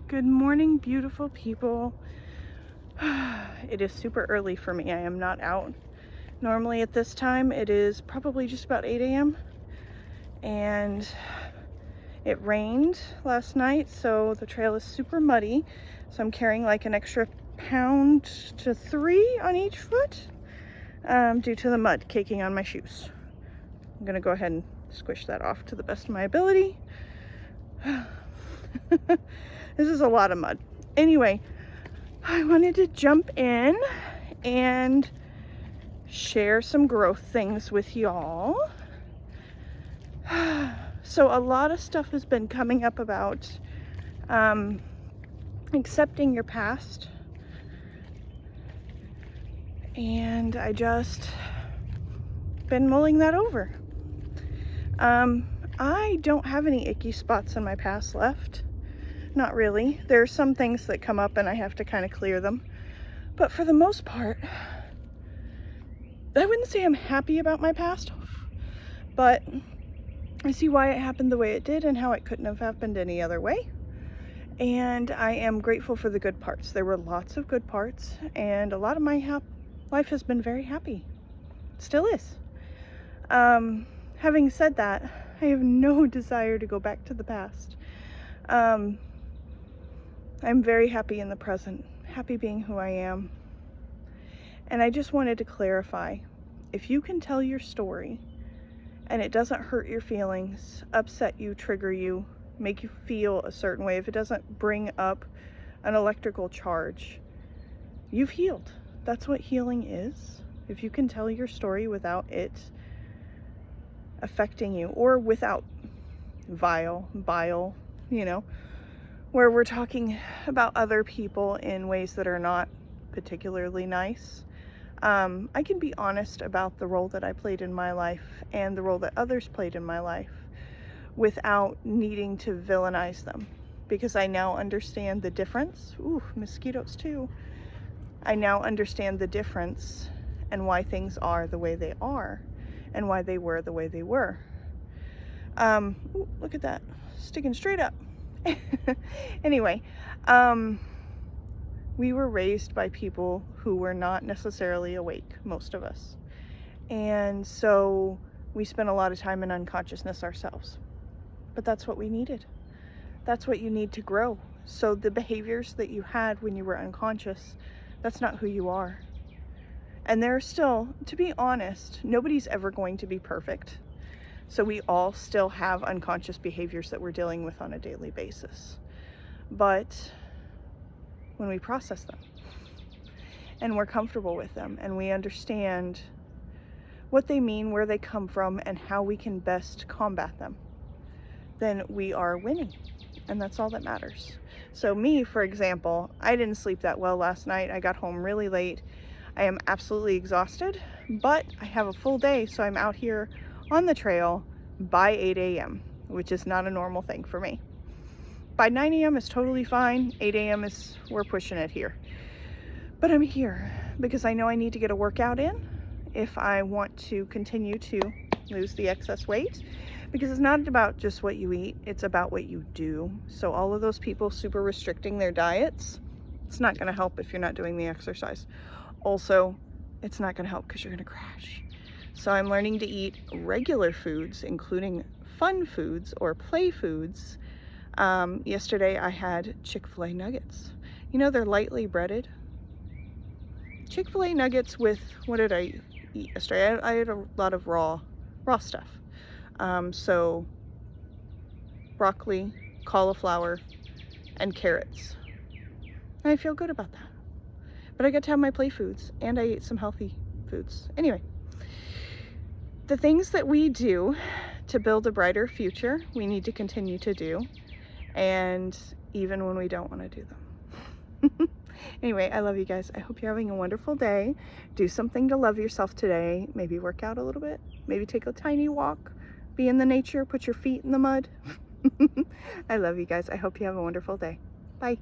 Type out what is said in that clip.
Good morning, beautiful people. It is super early for me. I am not out. Normally at this time, it is probably just about 8 a.m. and it rained last night, so the trail is super muddy. So I'm carrying like an extra pound to 3 on each foot due to the mud caking on my shoes. I'm gonna go ahead and squish that off to the best of my ability. This is a lot of mud. Anyway, I wanted to jump in and share some growth things with y'all. So a lot of stuff has been coming up about accepting your past, and I just been mulling that over. I don't have any icky spots in my past left. Not really. There are some things that come up and I have to kind of clear them. But for the most part, I wouldn't say I'm happy about my past, but I see why it happened the way it did and how it couldn't have happened any other way. And I am grateful for the good parts. There were lots of good parts, and a lot of my life has been very happy. Still is. Having said that, I have no desire to go back to the past. I'm very happy in the present, happy being who I am. And I just wanted to clarify, if you can tell your story and it doesn't hurt your feelings, upset you, trigger you, make you feel a certain way, if it doesn't bring up an electrical charge, you've healed. That's what healing is. If you can tell your story without it affecting you, or without bile, where we're talking about other people in ways that are not particularly nice. I can be honest about the role that I played in my life and the role that others played in my life without needing to villainize them, because I now understand the difference. Ooh, mosquitoes too. I now understand the difference and why things are the way they are and why they were the way they were. Ooh, look at that, sticking straight up. Anyway, we were raised by people who were not necessarily awake, most of us. And so we spent a lot of time in unconsciousness ourselves. But that's what we needed. That's what you need to grow. So the behaviors that you had when you were unconscious, that's not who you are. And there are still, to be honest, nobody's ever going to be perfect. So we all still have unconscious behaviors that we're dealing with on a daily basis. But when we process them and we're comfortable with them and we understand what they mean, where they come from, and how we can best combat them, then we are winning. And that's all that matters. So me, for example, I didn't sleep that well last night. I got home really late. I am absolutely exhausted, but I have a full day, so I'm out here on the trail by 8 a.m., which is not a normal thing for me. By 9 a.m. is totally fine. 8 a.m. is, we're pushing it here. But I'm here because I know I need to get a workout in if I want to continue to lose the excess weight, because it's not about just what you eat, it's about what you do. So all of those people super restricting their diets, it's not going to help if you're not doing the exercise. Also, it's not going to help because you're going to crash. So I'm learning to eat regular foods, including fun foods or play foods. Yesterday I had Chick-fil-A nuggets. You know, they're lightly breaded. Chick-fil-A nuggets with, what did I eat yesterday? I had a lot of raw stuff. So broccoli, cauliflower, and carrots. And I feel good about that. But I got to have my play foods, and I ate some healthy foods. Anyway, the things that we do to build a brighter future, we need to continue to do. And even when we don't want to do them. Anyway, I love you guys. I hope you're having a wonderful day. Do something to love yourself today. Maybe work out a little bit. Maybe take a tiny walk. Be in the nature. Put your feet in the mud. I love you guys. I hope you have a wonderful day. Bye.